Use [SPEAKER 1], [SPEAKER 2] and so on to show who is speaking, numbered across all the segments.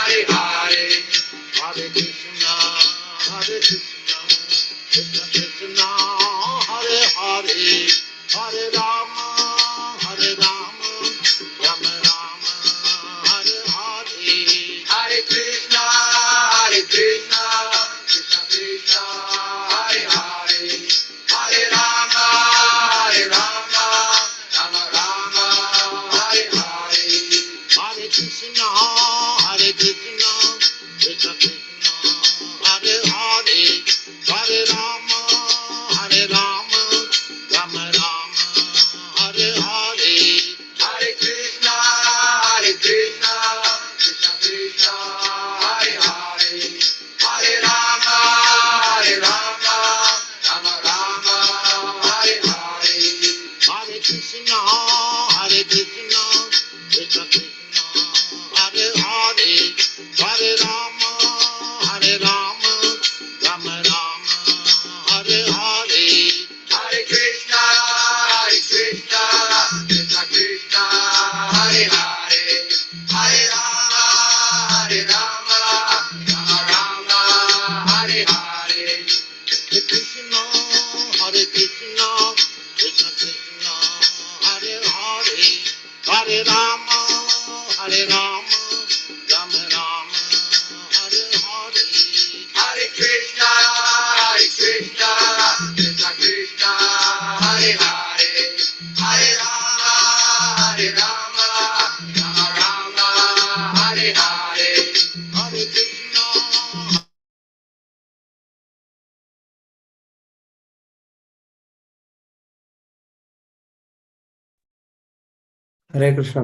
[SPEAKER 1] Hare Krishna, Hare Krishna, Krishna Krishna, Hare Hare, Hare Rama, Hare Rama, Rama Rama, Hare Hare. Hare Krishna, Krishna Krishna, Hare Hare, Hare Rama, Rama Rama, Hare Hare. Hare Krishna, Krishna Krishna, Hare Hare, Hare Rama, Rama Rama, Hare Hare. Hare Krishna, Krishna Krishna, Hare Hare, Hare Rama, Rama Rama, Hare Hare. Hare Krishna, Krishna Krishna, Hare Hare, Hare Rama, Rama Rama, Hare Hare. Hare Krishna, Krishna Krishna, Hare Hare, Hare Rama, Rama Rama, Hare Hare. Hare Krishna, Krishna Krishna, Hare Hare, Hare Rama, Rama Rama, Hare Hare. Hare Krishna, Krishna Krishna, Hare Hare, Hare Rama, Rama Rama, Hare Hare. Hare Krishna.
[SPEAKER 2] Hare Krishna.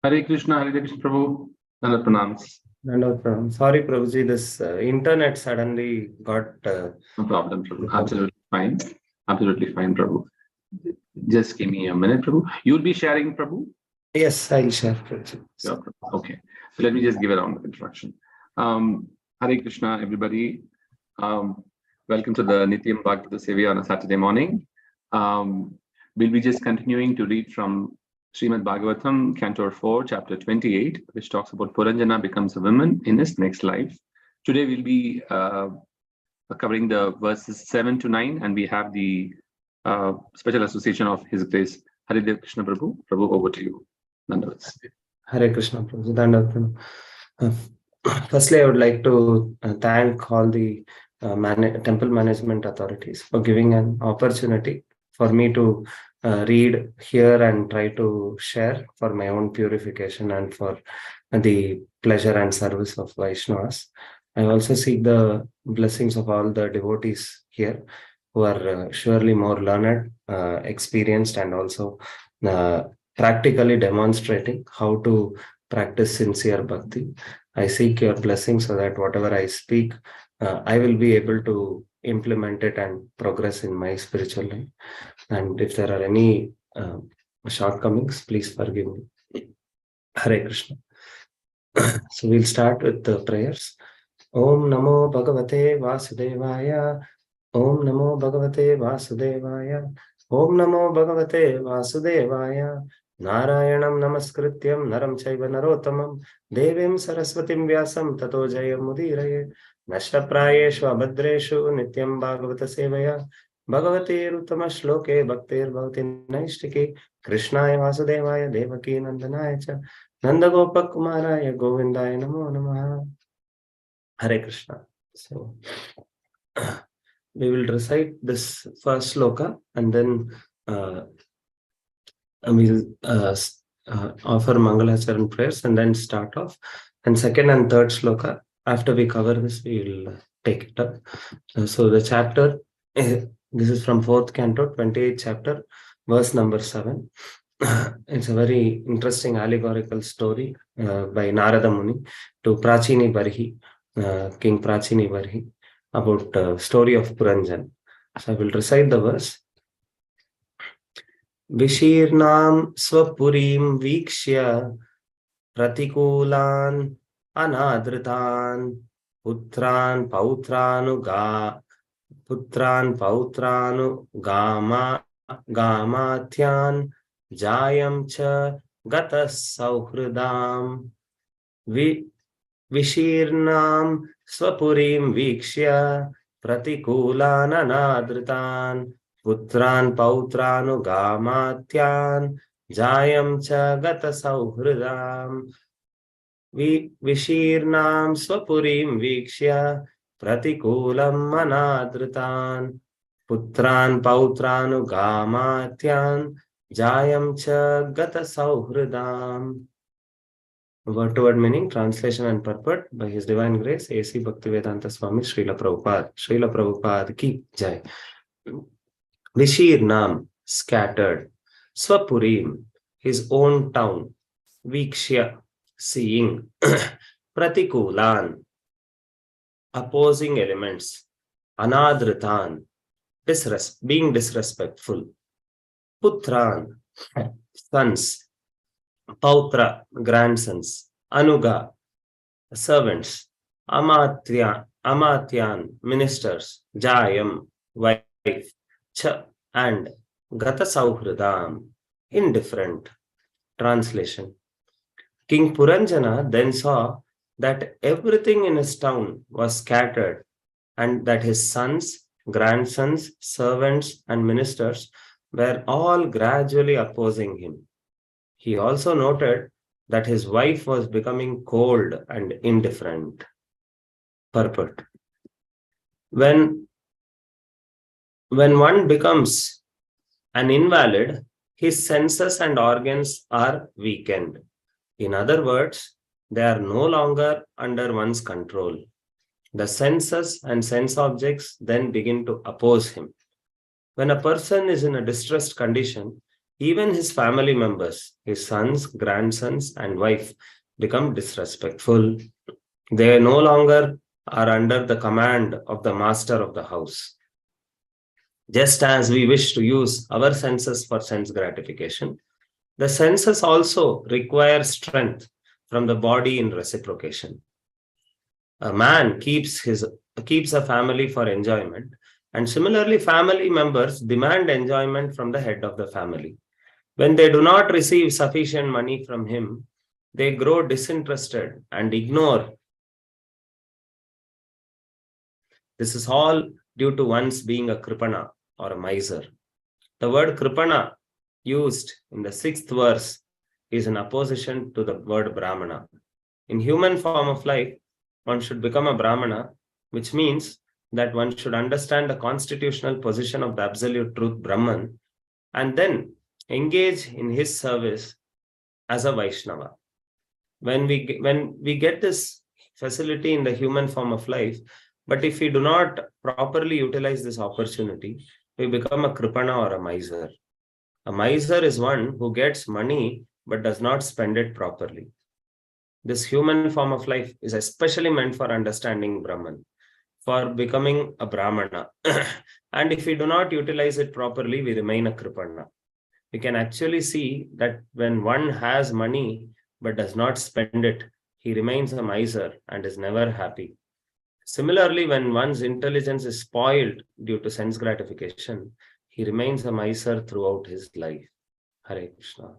[SPEAKER 3] Hare Krishna, Hare Krishna, Prabhu. Nanda pranams.
[SPEAKER 2] Sorry, Prabhuji, this internet suddenly got...
[SPEAKER 3] No problem, Prabhu. Absolutely fine. Absolutely fine, Prabhu. Just give me a minute, Prabhu. You'll be sharing, Prabhu?
[SPEAKER 2] Yes, I'll share, Prabhuji.
[SPEAKER 3] Yeah, okay. So let me just give a round of introduction. Hare Krishna, everybody. Welcome to the Nityam Bhagavata Sevaya on a Saturday morning. We'll be just continuing to read from Srimad Bhagavatam, Canto 4, Chapter 28, which talks about Puranjana becomes a woman in his next life. Today we'll be covering the verses 7 to 9, and we have the special association of His Grace, Haridev Krishna Prabhu. Prabhu, over to you. Nandavats.
[SPEAKER 2] Hare Krishna, Prabhu. Firstly, I would like to thank all the temple management authorities for giving an opportunity for me to read here and try to share for my own purification and for the pleasure and service of Vaishnavas. I also seek the blessings of all the devotees here who are surely more learned, experienced, and also practically demonstrating how to practice sincere bhakti. I seek your blessings so that whatever I speak, I will be able to implement it and progress in my spiritual life. And if there are any shortcomings, please forgive me. Hare Krishna. So we'll start with the prayers. Om Namo Bhagavate Vasudevaya. Om Namo Bhagavate Vasudevaya. Om Namo Bhagavate Vasudevaya. Narayanam Namaskrityam Naram Chaiva Narottamam Devim Saraswatim Vyasam Tato Jayam Mudiraye. Nashtaprayeshu Abhadreshu Nityam Bhagavata Sevaya. Bhagavate Ruttama Shloke Bhaktir Bhavati Naishtike Krishnaya Vasudevaya Devaki Nandanaya Cha Nandagopa Kumaraya Govindaya Namo Namaha. Hare Krishna. So we will recite this first sloka and then we'll offer Mangalacharan prayers and then start off. And second and third sloka, after we cover this, we will take it up. So the chapter, this is from 4th canto, 28th chapter, verse number 7. It's a very interesting allegorical story by Narada Muni to Prachini Barhi, King Prachini Barhi, about the story of Puranjan. So I will recite the verse. Vishirnam swapurim vikshya pratikulan anadritan putran pautranu gamatyan jayam cha gatas sauhridam. Vishirnam swapurim vikshya pratikulananadritan putran pautranugamatyan jayam cha gata sauhridam. Vishirnam swapurim vikshya pratikulam manadritan putran pautranugamatyan jayam cha gata sauhridam. Word to word meaning, translation and purport by His Divine Grace, A.C. Bhaktivedanta Swami Srila Prabhupada. Srila Prabhupada ki jai. Vishirnam, scattered. Swapurim, his own town. Vikshya, seeing. Pratikulan, opposing elements. Anadritan, being disrespectful. Putran, sons. Pautra, grandsons. Anuga, servants. Amatyan, ministers. Jayam, wife. Cha, and Gata Sauhridam, indifferent. Translation. King Puranjana then saw that everything in his town was scattered and that his sons, grandsons, servants, and ministers were all gradually opposing him. He also noted that his wife was becoming cold and indifferent. Purport. When one becomes an invalid, his senses and organs are weakened. In other words, they are no longer under one's control. The senses and sense objects then begin to oppose him. When a person is in a distressed condition, even his family members, his sons, grandsons, and wife, become disrespectful. They no longer are under the command of the master of the house. Just as we wish to use our senses for sense gratification, the senses also require strength from the body in reciprocation. A man keeps a family for enjoyment, and similarly, family members demand enjoyment from the head of the family. When they do not receive sufficient money from him, they grow disinterested and ignore. This is all due to one's being a kripana or a miser. The word kripana used in the 6th verse is in opposition to the word brahmana. In human form of life, one should become a brahmana, which means that one should understand the constitutional position of the absolute truth Brahman and then engage in his service as a Vaishnava. When we get this facility in the human form of life, but if we do not properly utilize this opportunity, we become a kripana or a miser. A miser is one who gets money but does not spend it properly. This human form of life is especially meant for understanding Brahman, for becoming a Brahmana. And if we do not utilize it properly, we remain a Kripana. We can actually see that when one has money but does not spend it, he remains a miser and is never happy. Similarly, when one's intelligence is spoiled due to sense gratification, he remains a miser throughout his life. Hare Krishna.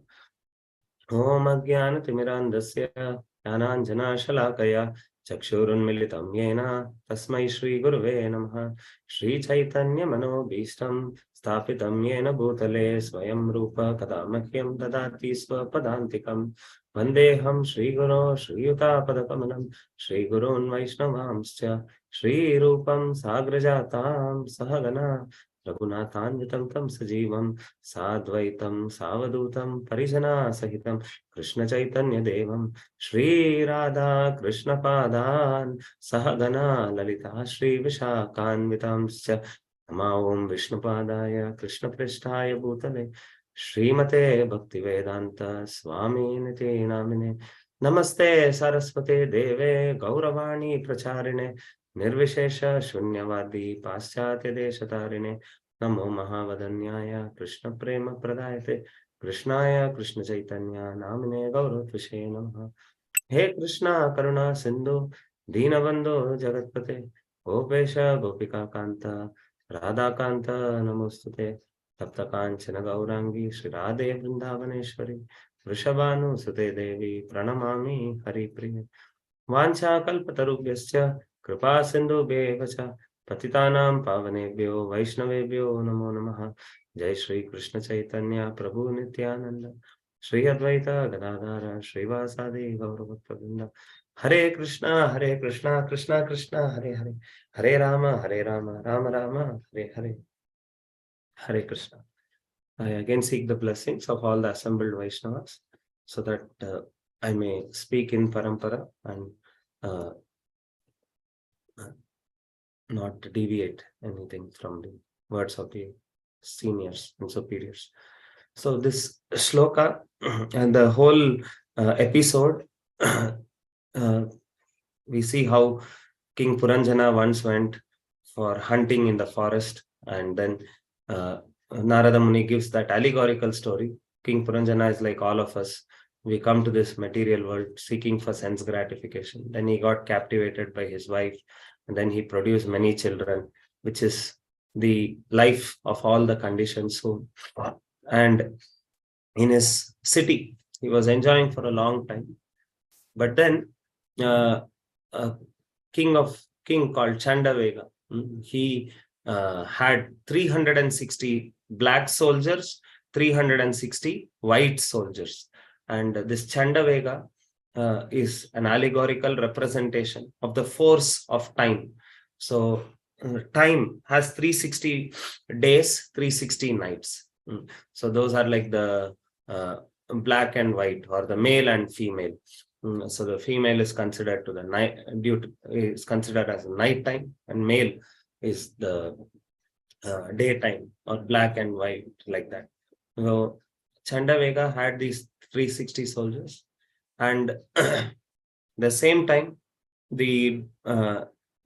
[SPEAKER 2] Om Ajnanatimirandasya Jnananjanashalakaya Chakshurunmilitam Yena Tasmai Shri Gurave Namaha Shri Chaitanya Manobhishtam Sthapitam Yena Bhutale Swayam Rupa Kadamahyam Dadati Swapadantikam Vandeham Shri Guru Shri Yuta Padakamanam Shri Gurun Vaishnavamscha Shri Rupam Sagrajatam Sahagana Raghunathanvitam Tam Sajivam Sadvaitam Savadutam Parijana Sahitam Krishna Chaitanya Devam Shri Radha Krishna Padan Sahagana Lalita Shri Vishakanvitamscha Nama Om Vishnupadaya Krishna Prishtaya Bhutale Srimate Bhaktivedanta Swami Niti Namine Namaste Saraswate Deve Gauravani Pracharine Nirvishesha Shunyavadi Paschatya Deshatarine Namo Mahavadanyaya Krishna Prema Pradayate Krishnaya Krishna Chaitanya Namine Gauravashe Namaha. He Krishna Karuna Sindhu Deenabandhu Jagatpate Gopesha Gopika Kanta Radha Kanta Namostute Tapta Kanchana Gaurangi Shri Radhe Vrindavaneshwari Vrishabhanu Sute Devi Pranamami Haripriya. Vancha Kalpatarubhyascha Kripa Sindhu Bevacha Patitanam Pavanebhyo Vaishnavebhyo Namo Namaha. Jai Shri Krishna Chaitanya Prabhu Nityananda Shri Advaita Gadadhara Srivasadi Gauravatta. Hare Krishna, Krishna Krishna, Hare Hare, Hare Rama, Rama Rama, Hare Hare, Hare Krishna. I again seek the blessings of all the assembled Vaishnavas so that I may speak in Parampara and not deviate anything from the words of the seniors and superiors. So this shloka and the whole episode, we see how King Puranjana once went for hunting in the forest, and then Narada Muni gives that allegorical story. King Puranjana is like all of us. We come to this material world seeking for sense gratification. Then he got captivated by his wife, and then he produced many children, which is the life of all the conditioned soul. And in his city, he was enjoying for a long time. But then a king called Chandavega, he had 360 black soldiers, 360 white soldiers. And this Chandavega is an allegorical representation of the force of time. So time has 360 days, 360 nights. So those are like the black and white, or the male and female. So the female is considered to the night, is considered as night time, and male is the daytime, or black and white, like that. So Chandavega had these 360 soldiers, and the same time the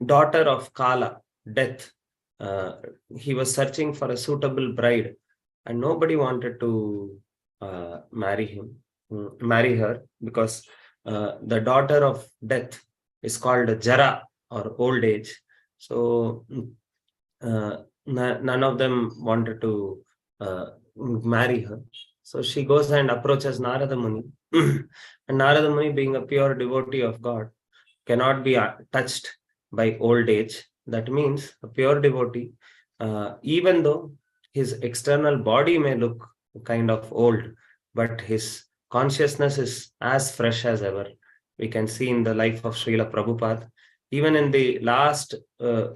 [SPEAKER 2] daughter of Kala, death, he was searching for a suitable bride, and nobody wanted to marry her, because the daughter of death is called Jara, or old age. So none of them wanted to marry her. So she goes and approaches Narada Muni. And Narada Muni, being a pure devotee of God, cannot be touched by old age. That means a pure devotee, even though his external body may look kind of old, but his consciousness is as fresh as ever. We can see in the life of Srila Prabhupada, even in the last,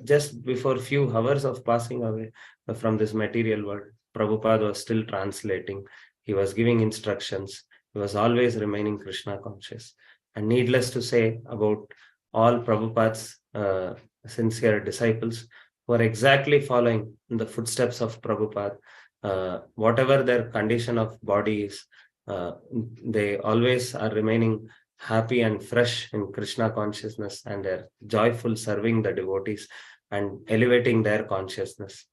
[SPEAKER 2] just before few hours of passing away from this material world, Prabhupada was still translating. He was giving instructions. He was always remaining Krishna conscious. And needless to say about all Prabhupada's sincere disciples, who are exactly following in the footsteps of Prabhupada, whatever their condition of body is, they always are remaining happy and fresh in Krishna consciousness, and they're joyful serving the devotees and elevating their consciousness.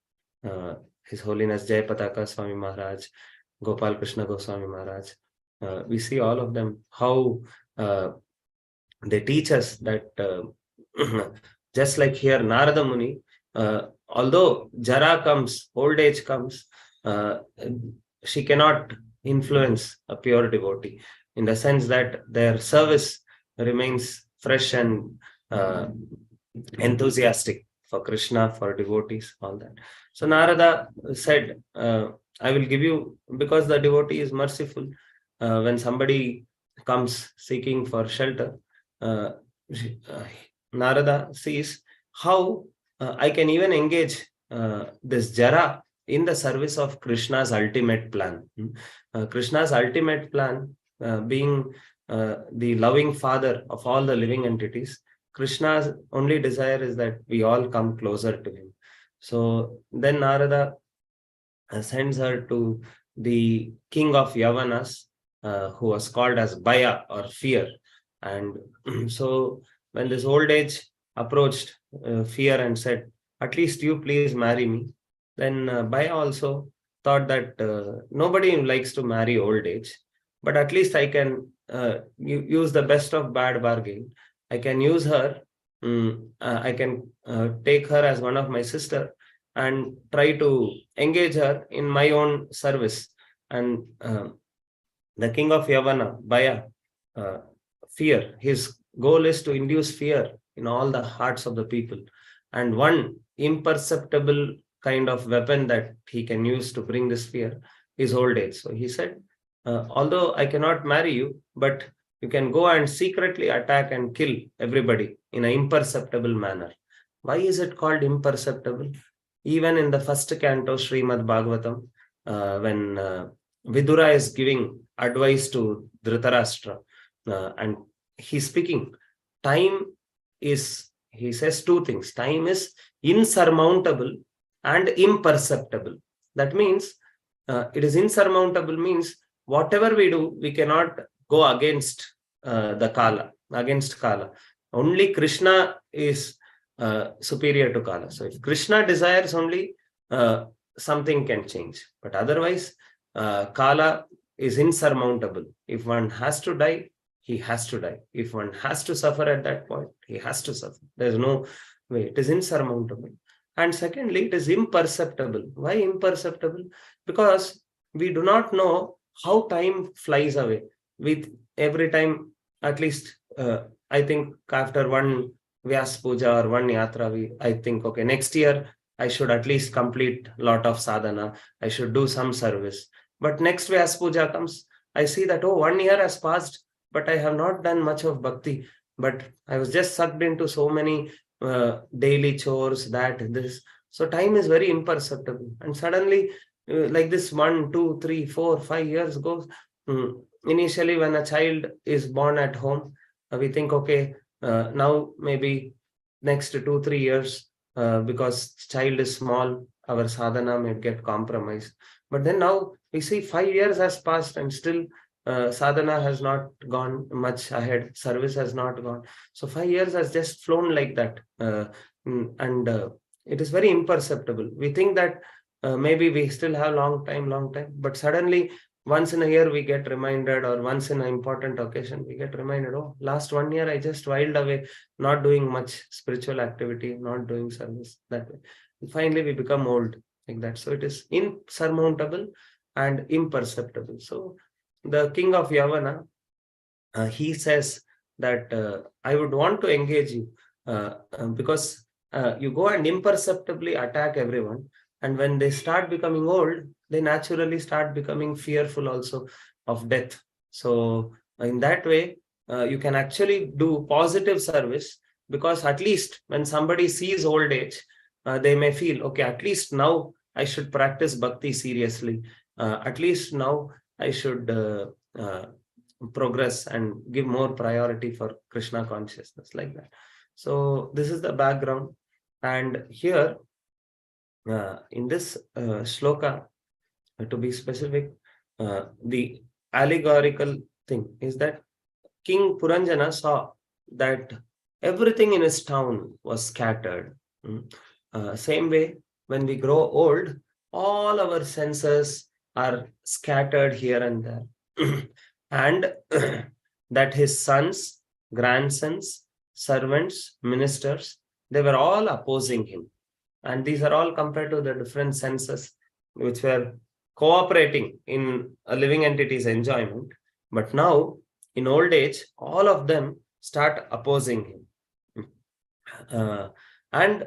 [SPEAKER 2] His Holiness Jai Pataka Swami Maharaj, Gopal Krishna Goswami Maharaj, we see all of them, how they teach us that just like here Narada Muni, although Jara comes, old age comes, she cannot influence a pure devotee, in the sense that their service remains fresh and enthusiastic for Krishna, for devotees, all that. So Narada said, I will give you, because the devotee is merciful. When somebody comes seeking for shelter, Narada sees how I can even engage this Jara in the service of Krishna's ultimate plan. Krishna's ultimate plan, being the loving father of all the living entities, Krishna's only desire is that we all come closer to him. So then Narada sends her to the king of Yavanas, who was called as Bhaya, or fear. And so when this old age approached fear and said, at least you please marry me, then Bhaya also thought that nobody likes to marry old age, but at least I can use the best of bad bargain. I can use her, I can take her as one of my sister and try to engage her in my own service. And The king of Yavana, Bhaya, fear. His goal is to induce fear in all the hearts of the people. And one imperceptible kind of weapon that he can use to bring this fear is old age. So he said, although I cannot marry you, but you can go and secretly attack and kill everybody in an imperceptible manner. Why is it called imperceptible? Even in the first canto, Srimad Bhagavatam, when Vidura is giving advice to Dhritarashtra, and he's speaking, time is, he says two things. Time is insurmountable and imperceptible. That means it is insurmountable means whatever we do, we cannot go against the Kala, against Kala. Only Krishna is superior to Kala. So if Krishna desires only, something can change. But otherwise, Kala is insurmountable. If one has to die, he has to die. If one has to suffer at that point, he has to suffer. There's no way. It is insurmountable. And secondly, it is imperceptible. Why imperceptible? Because we do not know how time flies away. With every time, at least I think after one Vyas Puja or one Yatra, I think, okay, next year I should at least complete a lot of sadhana. I should do some service. But next Vyas Puja comes, I see that, oh, 1 year has passed, but I have not done much of bhakti. But I was just sucked into so many daily chores, this. So time is very imperceptible. And suddenly, like this 1, 2, 3, 4, 5 years goes. Initially, when a child is born at home, we think, okay, now maybe next 2, 3 years, because child is small, our sadhana may get compromised. But then now we see 5 years has passed and still sadhana has not gone much ahead, service has not gone. So 5 years has just flown like that. And it is very imperceptible. We think that maybe we still have long time, but suddenly once in a year we get reminded, or once in an important occasion we get reminded, oh, last 1 year I just whiled away, not doing much spiritual activity, not doing service, that way. And finally we become old like that. So it is insurmountable and imperceptible. So the king of Yavana, he says that I would want to engage you because you go and imperceptibly attack everyone. And when they start becoming old, they naturally start becoming fearful also of death. So in that way, you can actually do positive service, because at least when somebody sees old age, they may feel, okay, at least now I should practice bhakti seriously. At least now I should progress and give more priority for Krishna consciousness, like that. So this is the background. And here, in this shloka, to be specific, the allegorical thing is that King Puranjana saw that everything in his town was scattered. Same way, when we grow old, all our senses are scattered here and there. And that his sons, grandsons, servants, ministers, they were all opposing him. And these are all compared to the different senses which were cooperating in a living entity's enjoyment. But now, in old age, all of them start opposing him. And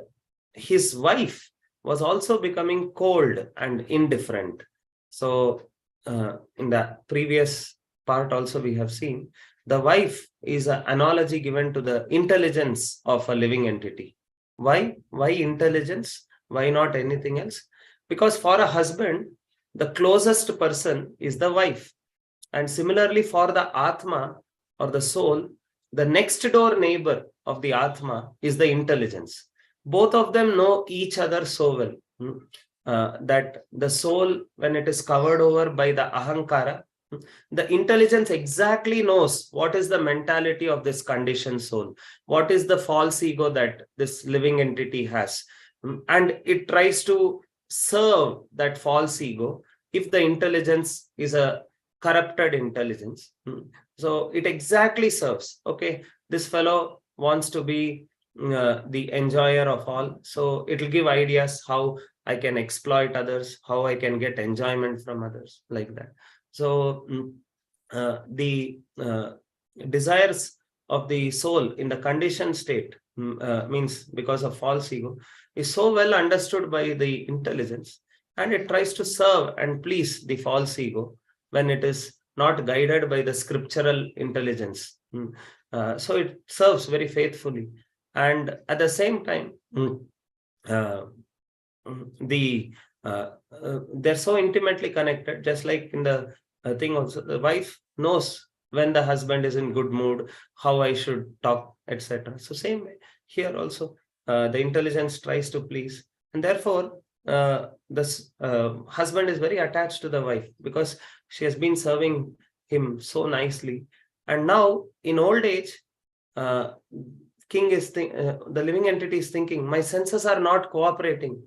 [SPEAKER 2] his wife was also becoming cold and indifferent. So in the previous part also we have seen, the wife is an analogy given to the intelligence of a living entity. Why intelligence? Why not anything else? Because for a husband, the closest person is the wife. And similarly, for the Atma or the soul, the next door neighbor of the Atma is the intelligence. Both of them know each other so well that the soul, when it is covered over by the Ahankara, the intelligence exactly knows what is the mentality of this conditioned soul, what is the false ego that this living entity has. And it tries to serve that false ego if the intelligence is a corrupted intelligence. So it exactly serves, okay, this fellow wants to be the enjoyer of all, so it will give ideas how I can exploit others, how I can get enjoyment from others, like that. So the desires of the soul in the conditioned state, means because of false ego, is so well understood by the intelligence, and it tries to serve and please the false ego when it is not guided by the scriptural intelligence. So it serves very faithfully, and at the same time, uh, the they're so intimately connected, just like in the thing also, the wife knows when the husband is in good mood, how I should talk, etc. So same way here also, the intelligence tries to please, and therefore this husband is very attached to the wife because she has been serving him so nicely. And now in old age, uh, the living entity is thinking, my senses are not cooperating.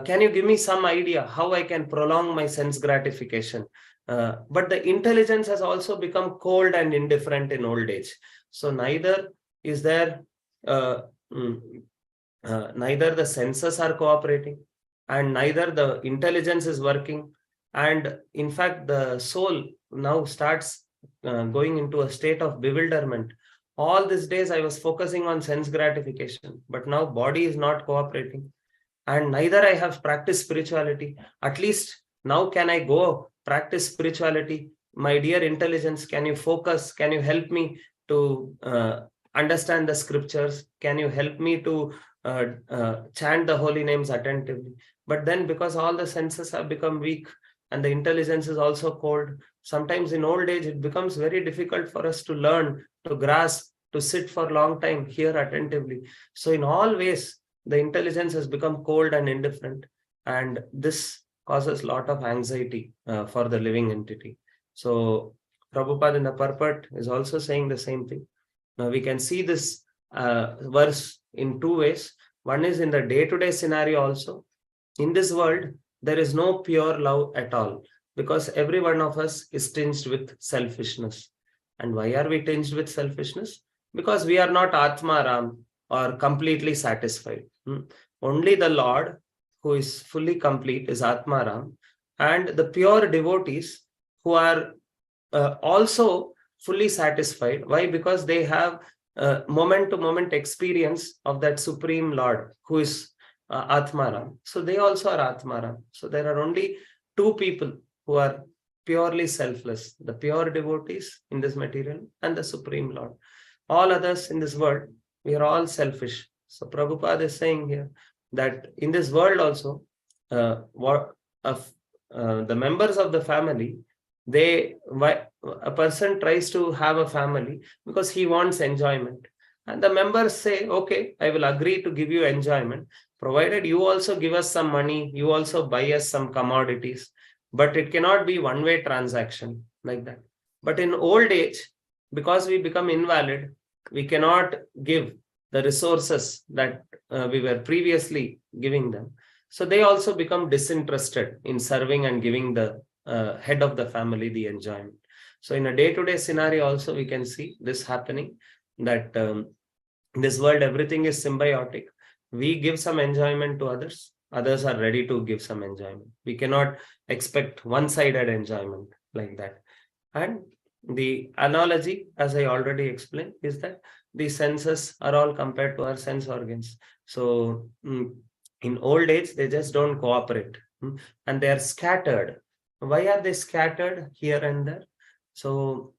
[SPEAKER 2] Can you give me some idea how I can prolong my sense gratification? But the intelligence has also become cold and indifferent in old age. So neither is there, uh, mm, neither the senses are cooperating, and neither the intelligence is working. And in fact, the soul now starts going into a state of bewilderment. All these days I was focusing on sense gratification, but now body is not cooperating, and neither I have practiced spirituality. At least now can I go practice spirituality? My dear intelligence, can you focus? Can you help me to understand the scriptures? Can you help me to chant the holy names attentively? But then, because all the senses have become weak and the intelligence is also cold, sometimes in old age it becomes very difficult for us to learn, to grasp, to sit for a long time, hear attentively. So in all ways, the intelligence has become cold and indifferent, and this causes a lot of anxiety for the living entity. So Prabhupada in the purport is also saying the same thing. Now we can see this verse in two ways. One is in the day-to-day scenario also. In this world, there is no pure love at all, because every one of us is tinged with selfishness. And why are we tinged with selfishness? Because we are not Atmaram, or completely satisfied. Only the Lord, who is fully complete, is Atmaram, and the pure devotees who are also fully satisfied. Why? Because they have moment to moment experience of that supreme Lord who is Atmaram. So they also are Atmaram. So there are only two people who are purely selfless: the pure devotees in this material and the supreme Lord. All others in this world, we are all selfish. So Prabhupada is saying here that in this world also, the members of the family, a person tries to have a family because he wants enjoyment, and the members say, okay, I will agree to give you enjoyment, provided you also give us some money, you also buy us some commodities. But it cannot be one-way transaction like that. But in old age, because we become invalid, we cannot give the resources that we were previously giving them. So they also become disinterested in serving and giving the head of the family the enjoyment. So in a day-to-day scenario also, we can see this happening, that in this world everything is symbiotic. We give some enjoyment to others, others are ready to give some enjoyment. We cannot expect one-sided enjoyment like that. And the analogy, as I already explained, is that the senses are all compared to our sense organs. So in old age, they just don't cooperate, and they are scattered. Why are they scattered here and there? So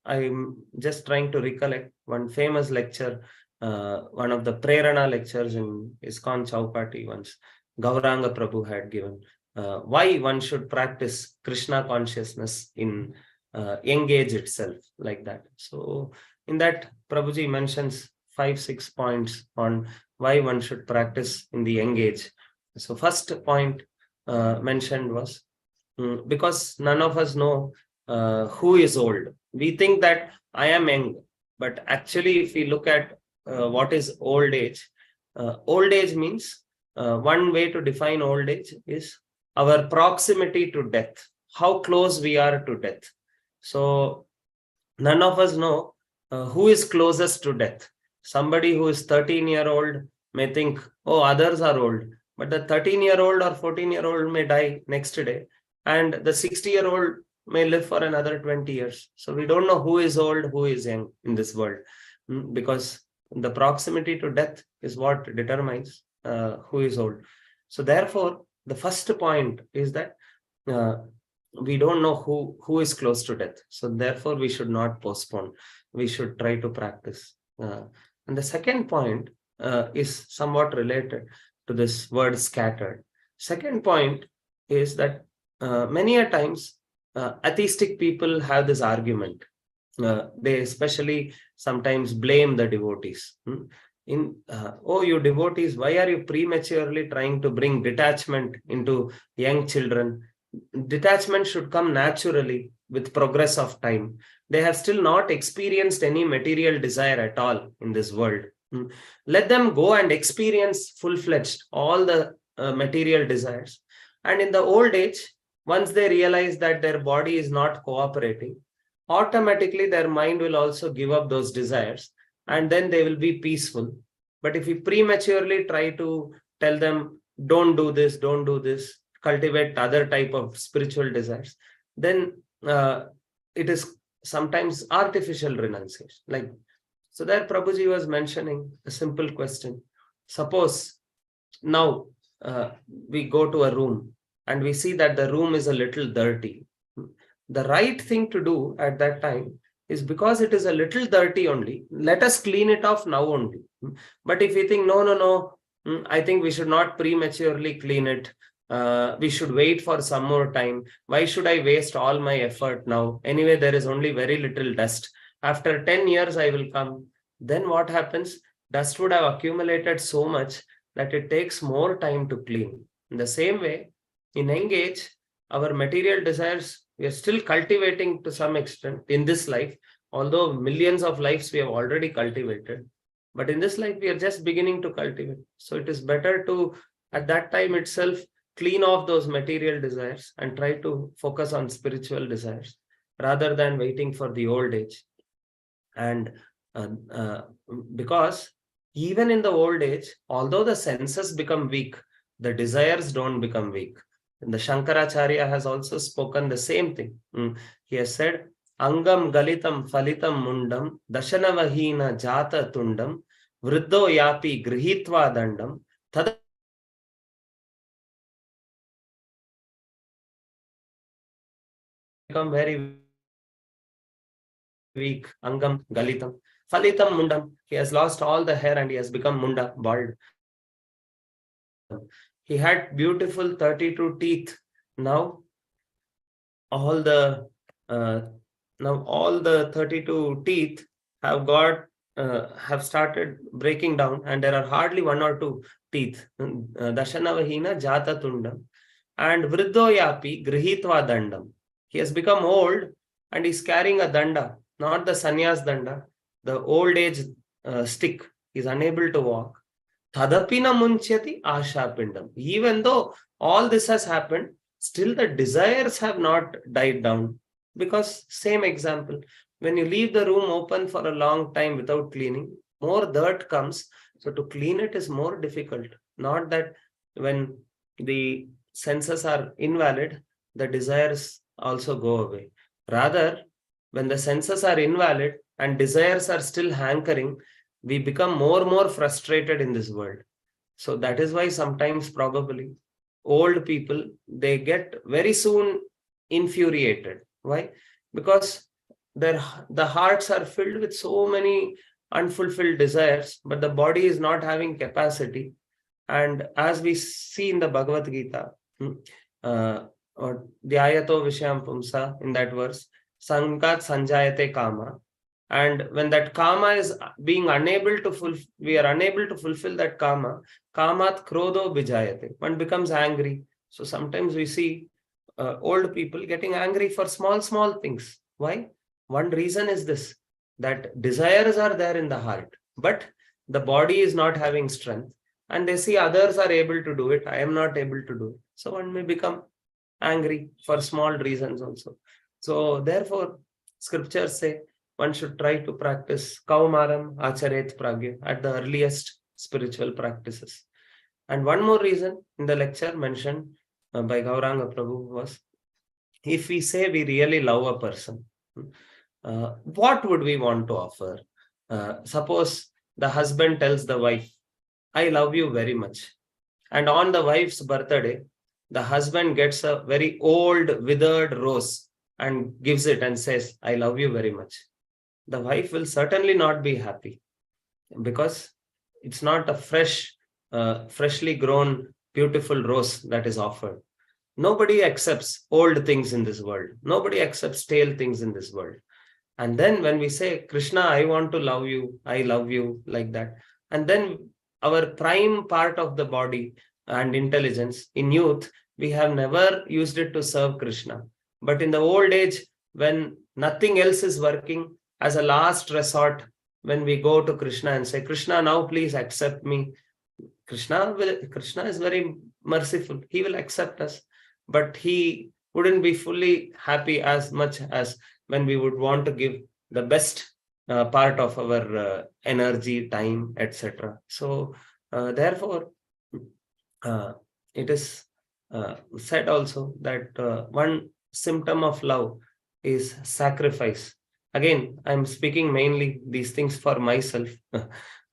[SPEAKER 2] I'm just trying to recollect one famous lecture, one of the Prerana lectures in ISKCON Chowpatty once. Gauranga Prabhu had given why one should practice Krishna consciousness in young age itself, like that. So in that, Prabhuji mentions 5-6 points on why one should practice in the young age. So first point mentioned was because none of us know who is old. We think that I am young, but actually if we look at what is old age means one way to define old age is our proximity to death, how close we are to death. So none of us know who is closest to death. Somebody who is 13-year-old may think, oh, others are old, but the 13-year-old or 14-year-old may die next day, and the 60-year-old may live for another 20 years. So we don't know who is old, who is young in this world, because the proximity to death is what determines who is old. So therefore, the first point is that we don't know who is close to death. So therefore, we should not postpone. We should try to practice. And the second point is somewhat related to this word scattered. Second point is that many a times atheistic people have this argument. They especially sometimes blame the devotees. Oh, you devotees, why are you prematurely trying to bring detachment into young children? Detachment should come naturally with progress of time. They have still not experienced any material desire at all in this world. Let them go and experience full-fledged all the material desires. And in the old age, once they realize that their body is not cooperating, automatically their mind will also give up those desires, and then they will be peaceful. But if we prematurely try to tell them, don't do this, cultivate other type of spiritual desires, then it is sometimes artificial renunciation. Like, so there Prabhuji was mentioning a simple question. Suppose now we go to a room and we see that the room is a little dirty. The right thing to do at that time is, because it is a little dirty only, let us clean it off now only. But if we think, no, I think we should not prematurely clean it. We should wait for some more time. Why should I waste all my effort now? Anyway, there is only very little dust. After 10 years, I will come. Then what happens? Dust would have accumulated so much that it takes more time to clean. In the same way, in young age, our material desires, we are still cultivating to some extent in this life, although millions of lives we have already cultivated. But in this life, we are just beginning to cultivate. So it is better to, at that time itself, clean off those material desires and try to focus on spiritual desires rather than waiting for the old age. And because even in the old age, although the senses become weak, the desires don't become weak. And the Shankaracharya has also spoken the same thing. He has said, Angam galitam falitam mundam dashanavahina jata tundam vriddho yapi grihitva dandam tad become very weak. Angam galitam falitam mundam. He has lost all the hair and he has become munda, bald. He had beautiful 32 teeth. Now all the 32 teeth have started breaking down, and there are hardly one or two teeth. Dashanavahina jata tundam and vriddhoyapi grihitva dandam. He has become old and he's carrying a danda, not the sannyas danda, the old age stick. He's unable to walk. Tadapina munchyati asha pindam. Even though all this has happened, still the desires have not died down. Because same example, when you leave the room open for a long time without cleaning, more dirt comes. So to clean it is more difficult. Not that when the senses are invalid, the desires also go away. Rather, when the senses are invalid and desires are still hankering, we become more frustrated in this world. So that is why sometimes probably old people, they get very soon infuriated. Why? Because the hearts are filled with so many unfulfilled desires, but the body is not having capacity. And as we see in the Bhagavad Gita, or Dhyayato Vishayam Pumsa, in that verse, Sankat Sanjayate Kama. And when that kama is being unable to we are unable to fulfill that kama, kamat krodho bijayate. One becomes angry. So sometimes we see old people getting angry for small things. Why? One reason is this, that desires are there in the heart, but the body is not having strength, and they see others are able to do it. I am not able to do it. So one may become angry for small reasons also. So therefore, scriptures say one should try to practice kaumaram acharet pragya at the earliest spiritual practices. And one more reason in the lecture mentioned by Gauranga Prabhu was if we say we really love a person, what would we want to offer? Suppose the husband tells the wife, I love you very much. And on the wife's birthday, the husband gets a very old, withered rose and gives it and says, I love you very much. The wife will certainly not be happy, because it's not a freshly grown, beautiful rose that is offered. Nobody accepts old things in this world. Nobody accepts stale things in this world. And then when we say, Krishna, I want to love you, I love you, like that. And then our prime part of the body and intelligence in youth, we have never used it to serve Krishna. But in the old age, when nothing else is working, as a last resort, when we go to Krishna and say, Krishna, now please accept me. Krishna is very merciful. He will accept us, but he wouldn't be fully happy as much as when we would want to give the best part of our energy, time, etc. So therefore, it is said also that one symptom of love is sacrifice. Again, I'm speaking mainly these things for myself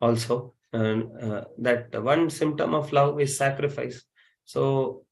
[SPEAKER 2] also, that one symptom of love is sacrifice. So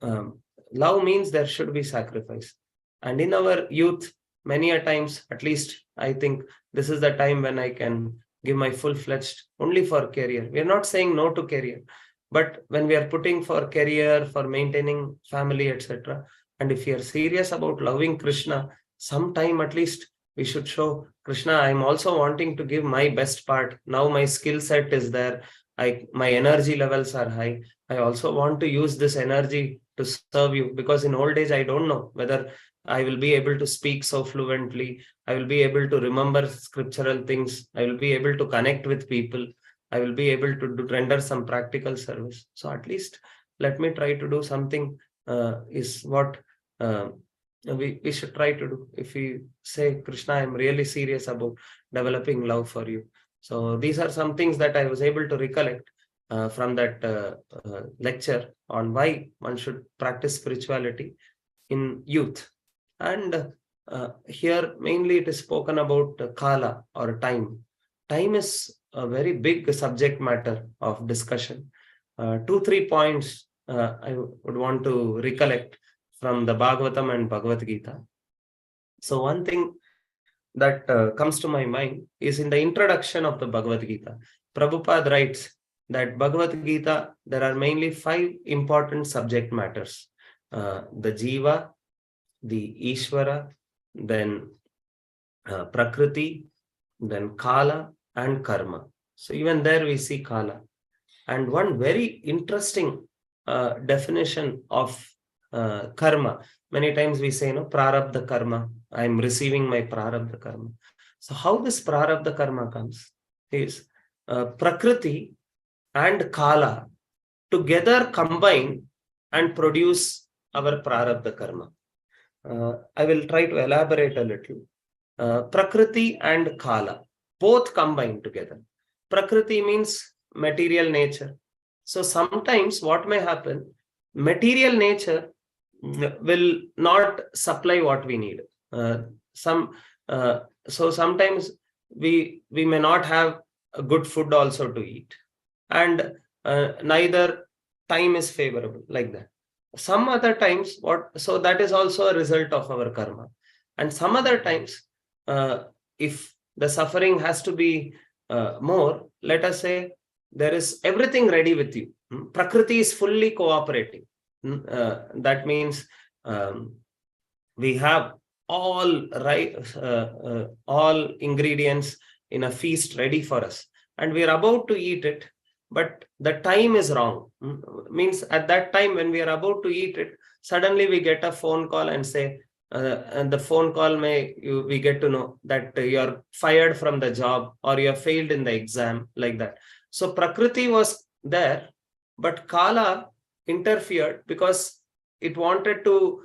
[SPEAKER 2] love means there should be sacrifice. And in our youth, many a times, at least I think this is the time when I can give my full-fledged only for career. We are not saying no to career, but when we are putting for career, for maintaining family, etc., and if we are serious about loving Krishna, sometime at least we should show, Krishna, I'm also wanting to give my best part. Now my skill set is there. My energy levels are high. I also want to use this energy to serve you, because in old age, I don't know whether I will be able to speak so fluently. I will be able to remember scriptural things. I will be able to connect with people. I will be able to render some practical service. So at least let me try to do something, is what we should try to do. If we say, Krishna, I'm really serious about developing love for you. So these are some things that I was able to recollect from that lecture on why one should practice spirituality in youth. And here mainly it is spoken about kala, or time. Time is a very big subject matter of discussion. 2-3 points I would want to recollect from the Bhagavatam and Bhagavad Gita. So one thing that comes to my mind is in the introduction of the Bhagavad Gita. Prabhupada writes that Bhagavad Gita, there are mainly 5 important subject matters. The Jiva, the Ishvara, then Prakriti, then Kala and Karma. So even there we see Kala. And one very interesting definition of karma. Many times we say, prarabdha karma. I'm receiving my prarabdha karma. So how this prarabdha karma comes is Prakriti and Kala together combine and produce our prarabdha karma. I will try to elaborate a little. Prakriti and Kala both combine together. Prakriti means material nature. So sometimes what may happen, material nature will not supply what we need. So sometimes we may not have a good food also to eat, and neither time is favorable, like that. Some other times, so that is also a result of our karma. And some other times, if the suffering has to be more, let us say there is everything ready with you. Prakriti is fully cooperating. That means we have all ingredients in a feast ready for us, and we are about to eat it, but the time is wrong. Means at that time when we are about to eat it, suddenly we get a phone call and say, and the phone call we get to know that you are fired from the job, or you have failed in the exam, like that. So Prakriti was there, but Kala interfered because it wanted to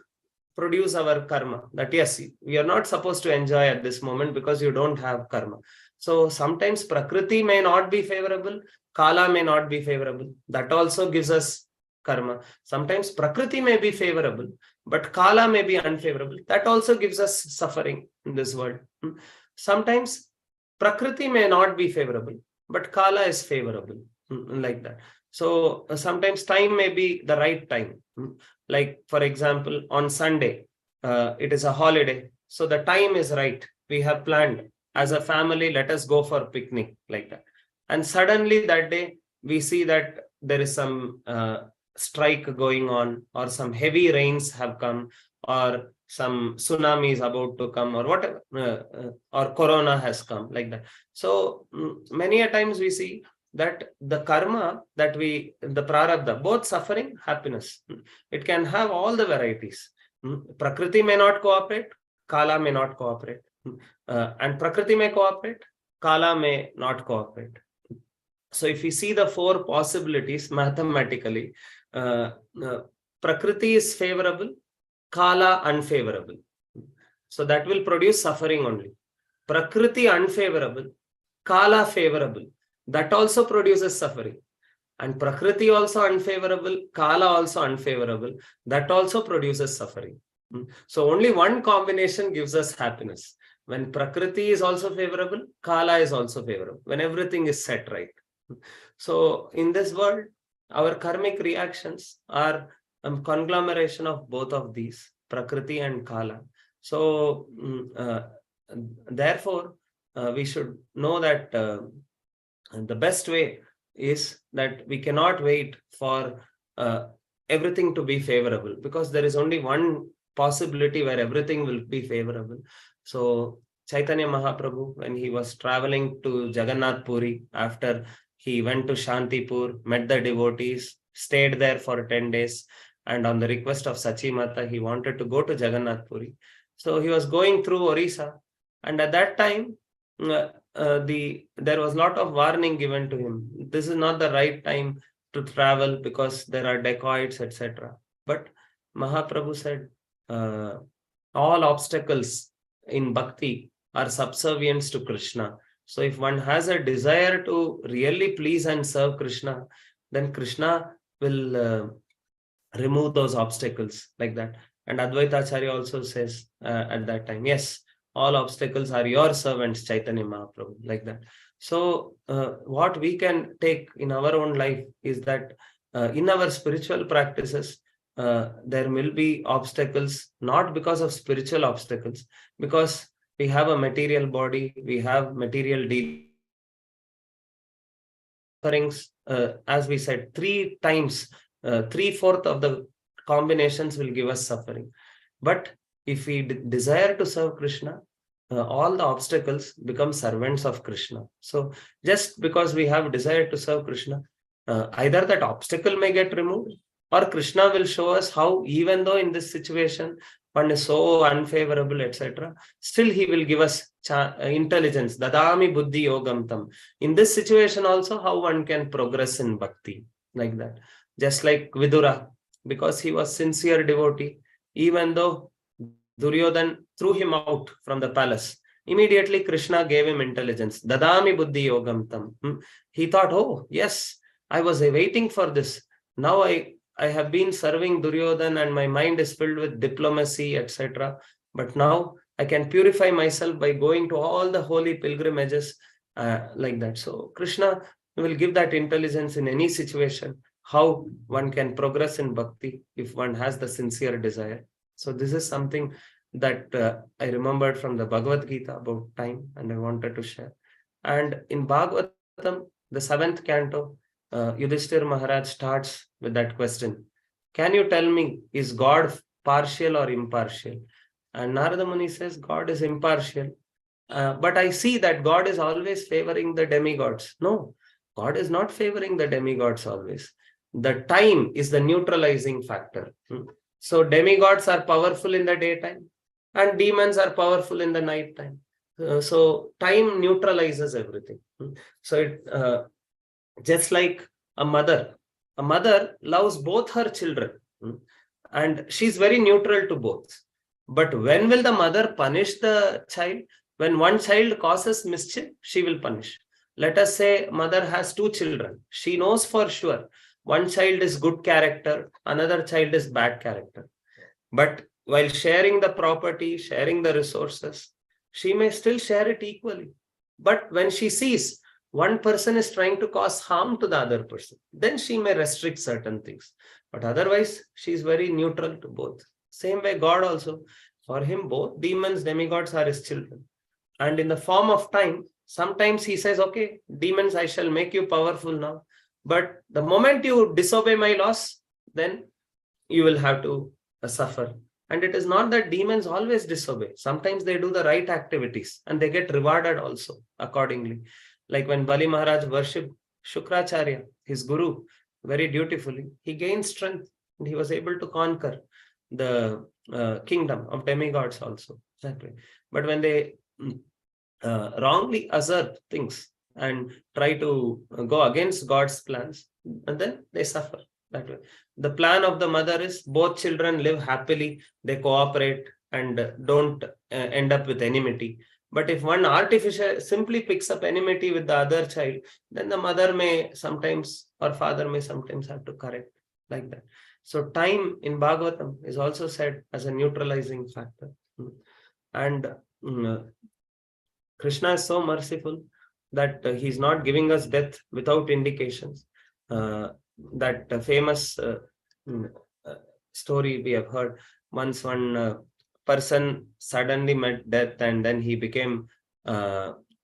[SPEAKER 2] produce our karma. That yes, we are not supposed to enjoy at this moment because you don't have karma. So sometimes Prakriti may not be favorable, Kala may not be favorable. That also gives us karma. Sometimes Prakriti may be favorable, but Kala may be unfavorable. That also gives us suffering in this world. Sometimes Prakriti may not be favorable, but Kala is favorable, like that. So sometimes time may be the right time. Like, for example, on Sunday, it is a holiday. So the time is right. We have planned as a family, let us go for picnic, like that. And suddenly that day, we see that there is some strike going on, or some heavy rains have come, or some tsunami is about to come, or whatever, or corona has come, like that. So many a times we see that the karma that the prarabdha, both suffering, happiness, it can have all the varieties. Prakriti may not cooperate, Kala may not cooperate, and Prakriti may cooperate, Kala may not cooperate. So if we see the four possibilities mathematically, Prakriti is favorable, Kala unfavorable. So that will produce suffering only. Prakriti unfavorable, Kala favorable. That also produces suffering. And Prakriti also unfavorable, Kala also unfavorable. That also produces suffering. So only one combination gives us happiness. When Prakriti is also favorable, Kala is also favorable. When everything is set right. So in this world, our karmic reactions are a conglomeration of both of these, Prakriti and Kala. So therefore, we should know that the best way is that we cannot wait for everything to be favorable, because there is only one possibility where everything will be favorable. So Chaitanya Mahaprabhu, when he was traveling to Jagannath Puri, after he went to Shantipur, met the devotees, stayed there for 10 days, and on the request of Sachi Mata, he wanted to go to Jagannath Puri. So he was going through Orissa, and at that time, there was a lot of warning given to him. This is not the right time to travel because there are dacoits, etc. But Mahaprabhu said, all obstacles in bhakti are subservience to Krishna. So if one has a desire to really please and serve Krishna, then Krishna will remove those obstacles, like that. And Advaita Acharya also says at that time, yes, all obstacles are your servants, Chaitanya Mahaprabhu, like that. So what we can take in our own life is that in our spiritual practices, there will be obstacles, not because of spiritual obstacles, because we have a material body, we have material sufferings, as we said, 3x, 3/4 of the combinations will give us suffering. But if we desire to serve Krishna, all the obstacles become servants of Krishna. So just because we have desire to serve Krishna, either that obstacle may get removed, or Krishna will show us how, even though in this situation one is so unfavorable, etc., still he will give us intelligence. Dadami buddhi yogam tam. In this situation also, how one can progress in bhakti, like that. Just like Vidura, because he was sincere devotee, even though Duryodhan threw him out from the palace, immediately Krishna gave him intelligence. Dadami buddhi yogam tam. He thought, oh yes, I was waiting for this. Now I have been serving Duryodhan and my mind is filled with diplomacy, etc. But now I can purify myself by going to all the holy pilgrimages, like that. So Krishna will give that intelligence in any situation, how one can progress in bhakti if one has the sincere desire. So this is something that I remembered from the Bhagavad Gita about time, and I wanted to share. And in Bhagavatam, the 7th canto, Yudhishthir Maharaj starts with that question: can you tell me, is God partial or impartial? And Narada Muni says, God is impartial. But I see that God is always favoring the demigods. No, God is not favoring the demigods always. The time is the neutralizing factor. So demigods are powerful in the daytime and demons are powerful in the night time. So time neutralizes everything. So it, just like a mother loves both her children, and she's very neutral to both. But when will the mother punish the child? When one child causes mischief, she will punish. Let us say mother has 2 children. She knows for sure one child is good character, another child is bad character. But while sharing the property, sharing the resources, she may still share it equally. But when she sees one person is trying to cause harm to the other person, then she may restrict certain things. But otherwise, she is very neutral to both. Same way, God also, for him, both demons, demigods are his children. And in the form of time, sometimes he says, okay, demons, I shall make you powerful now. But the moment you disobey my laws, then you will have to suffer. And it is not that demons always disobey. Sometimes they do the right activities and they get rewarded also accordingly. Like when Bali Maharaj worshipped Shukracharya, his guru, very dutifully, he gained strength and he was able to conquer the kingdom of demigods also. That way. But when they wrongly assert things and try to go against God's plans, and then they suffer that way. The plan of the mother is both children live happily, they cooperate and don't end up with enmity. But if one artificial simply picks up enmity with the other child, then the mother may sometimes or father may sometimes have to correct like that. So time in Bhagavatam is also said as a neutralizing factor. And Krishna is so merciful that he's not giving us death without indications. That famous mm, uh, story we have heard. Once one person suddenly met death and then he became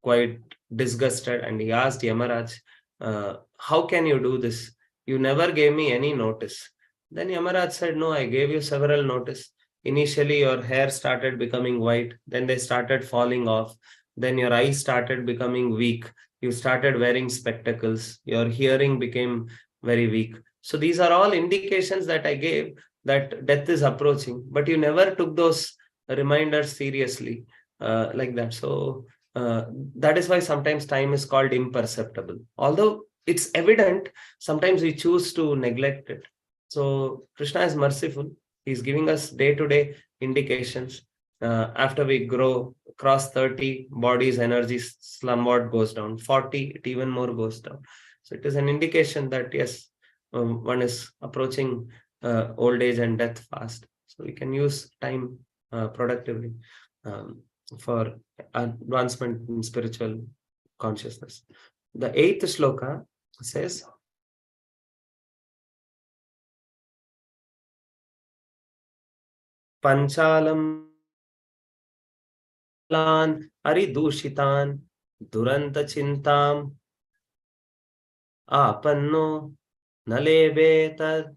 [SPEAKER 2] quite disgusted and he asked Yamaraj, how can you do this? You never gave me any notice. Then Yamaraj said, no, I gave you several notice. Initially, your hair started becoming white, then they started falling off, then your eyes started becoming weak, you started wearing spectacles, your hearing became very weak. So these are all indications that I gave that death is approaching, but you never took those reminders seriously like that. So that is why sometimes time is called imperceptible, although it's evident. Sometimes we choose to neglect it. So Krishna is merciful. He's giving us day-to-day indications. After we grow, cross 30, body's energy somewhat goes down. 40, it even more goes down. So it is an indication that yes, one is approaching old age and death fast. So we can use time productively for advancement in spiritual consciousness. The 8th shloka says, Panchalam Aridushitan Duranta Chintam Apanno Nalebe Tad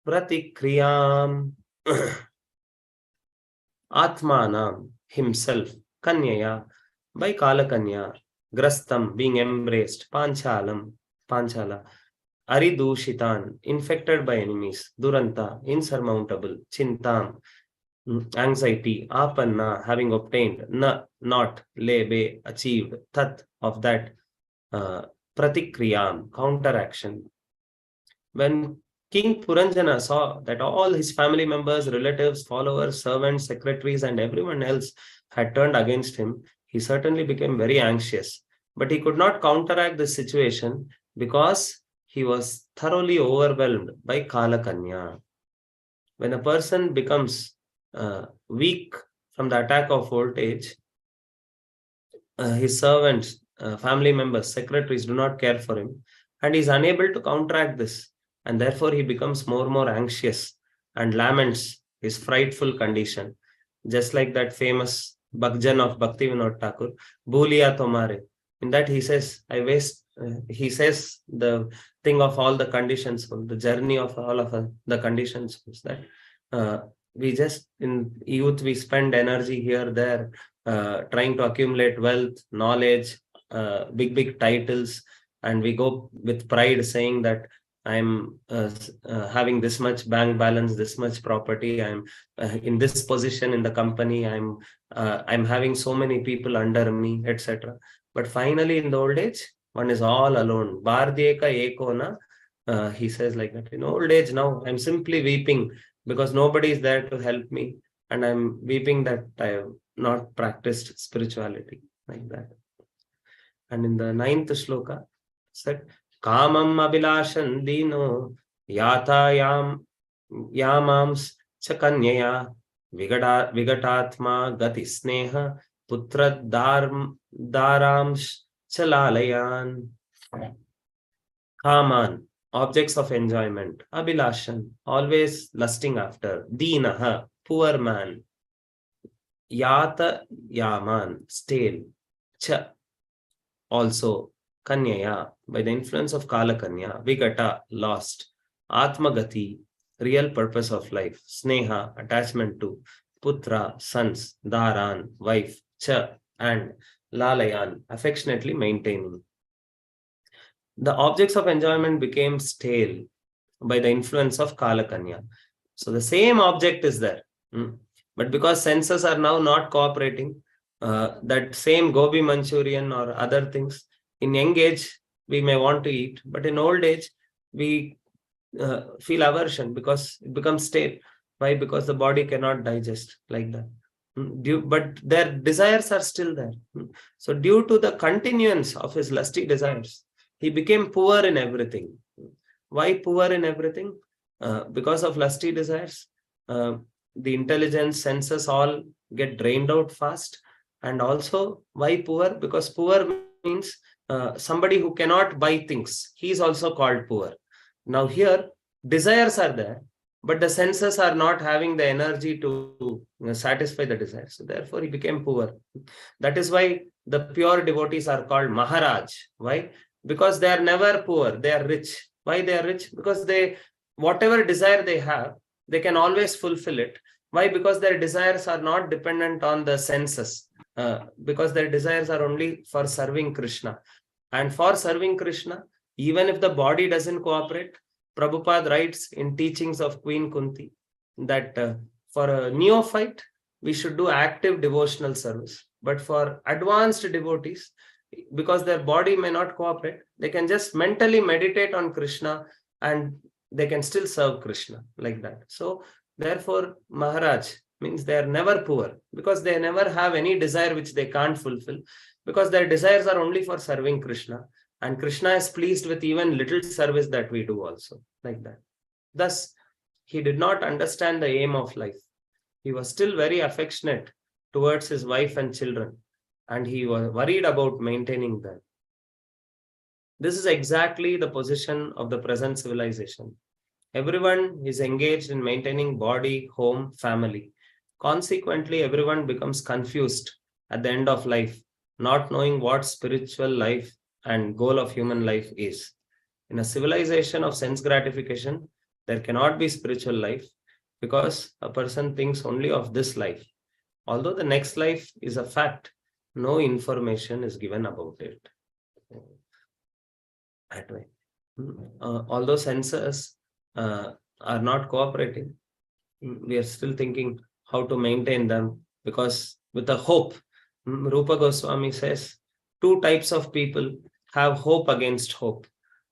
[SPEAKER 2] Pratikriyam Atmanam himself Kanyaya by Kalakanya Grastam being embraced Panchala Aridushitan infected by enemies Duranta insurmountable Chintam anxiety Apanna having obtained not lebe achieved tat of that pratikriyam counteraction. When King Puranjana saw that all his family members, relatives, followers, servants, secretaries, and everyone else had turned against him, he certainly became very anxious. But he could not counteract the situation because he was thoroughly overwhelmed by Kalakanya. When a person becomes weak from the attack of old age, his servants, family members, secretaries do not care for him, and he is unable to counteract this, and therefore he becomes more and more anxious and laments his frightful condition. Just like that famous Bhakjan of Bhaktivinoda Thakur, Bhuliya Tomare. In that he says, he says the thing of all the conditions, the journey of all of the conditions is that we just in youth, we spend energy here, there, trying to accumulate wealth, knowledge, big titles, and we go with pride saying that I'm having this much bank balance, this much property, I'm in this position in the company, I'm having so many people under me, etc. But finally, in the old age, one is all alone. Bardhyeka ekona, he says like that. In old age now, I'm simply weeping because nobody is there to help me, and I'm weeping that I have not practiced spirituality like that. And in the 9th shloka, said, Kamam abhilashan dino yatayam Yamams Chakanyaya Vigatatma Gati Sneha Putra Darams Chalalayan. Kaman, objects of enjoyment. Abhilashan, always lusting after. Deenaha, poor man. Yata Yaman, stale. Cha, also. Kanyaya, by the influence of Kala Kanya. Vigata, lost. Atmagati, real purpose of life. Sneha, attachment to. Putra, sons. Dharan, wife. Cha, and. Lalayan, affectionately maintaining. The objects of enjoyment became stale by the influence of Kalakanya. So the same object is there. But because senses are now not cooperating, that same gobi Manchurian or other things, in young age, we may want to eat, but in old age, we feel aversion because it becomes stale. Why? Because the body cannot digest like that. But their desires are still there. So due to the continuance of his lusty desires, he became poor in everything. Why poor in everything? Because of lusty desires. The intelligence, senses all get drained out fast. And also, why poor? Because poor means somebody who cannot buy things. He is also called poor. Now here, desires are there, but the senses are not having the energy to satisfy the desires. So therefore, he became poor. That is why the pure devotees are called Maharaj. Why? Because they are never poor. They are rich. Why they are rich? Because they, whatever desire they have, they can always fulfill it. Why? Because their desires are not dependent on the senses. Because their desires are only for serving Krishna. And for serving Krishna, even if the body doesn't cooperate, Prabhupada writes in teachings of Queen Kunti that for a neophyte, we should do active devotional service. But for advanced devotees, because their body may not cooperate, they can just mentally meditate on Krishna and they can still serve Krishna like that. So therefore, Maharaj means they are never poor because they never have any desire which they can't fulfill, because their desires are only for serving Krishna. And Krishna is pleased with even little service that we do also like that. Thus, he did not understand the aim of life. He was still very affectionate towards his wife and children, and he was worried about maintaining them. This is exactly the position of the present civilization. Everyone is engaged in maintaining body, home, family. Consequently, everyone becomes confused at the end of life, not knowing what spiritual life and goal of human life is. In a civilization of sense gratification, there cannot be spiritual life because a person thinks only of this life. Although the next life is a fact, no information is given about it. That way. Although senses are not cooperating, we are still thinking how to maintain them, because with a hope, Rupa Goswami says, two types of people have hope against hope.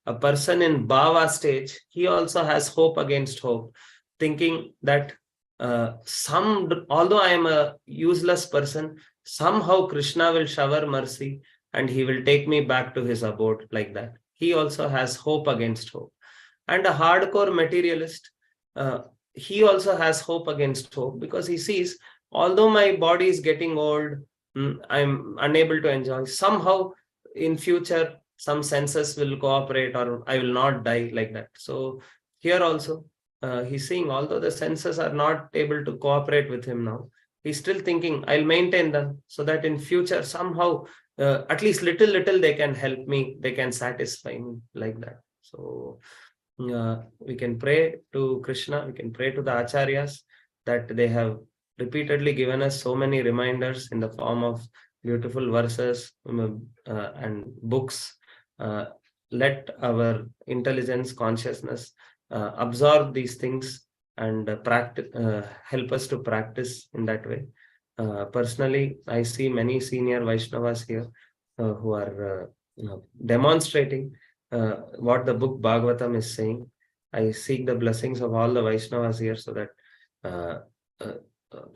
[SPEAKER 2] A person in Bhava stage, he also has hope against hope, thinking that although I am a useless person, somehow Krishna will shower mercy and he will take me back to his abode like that. He also has hope against hope. And a hardcore materialist, he also has hope against hope, because he sees, although my body is getting old, I'm unable to enjoy, somehow in future some senses will cooperate or I will not die like that. So here also he's seeing, although the senses are not able to cooperate with him now, he's still thinking, I'll maintain them so that in future somehow at least little they can help me, they can satisfy me like that. So we can pray to Krishna, we can pray to the Acharyas, that they have repeatedly given us so many reminders in the form of beautiful verses and books. Let our intelligence, consciousness absorb these things and help us to practice in that way. Personally, I see many senior Vaishnavas here who are demonstrating what the book Bhagavatam is saying. I seek the blessings of all the Vaishnavas here, so that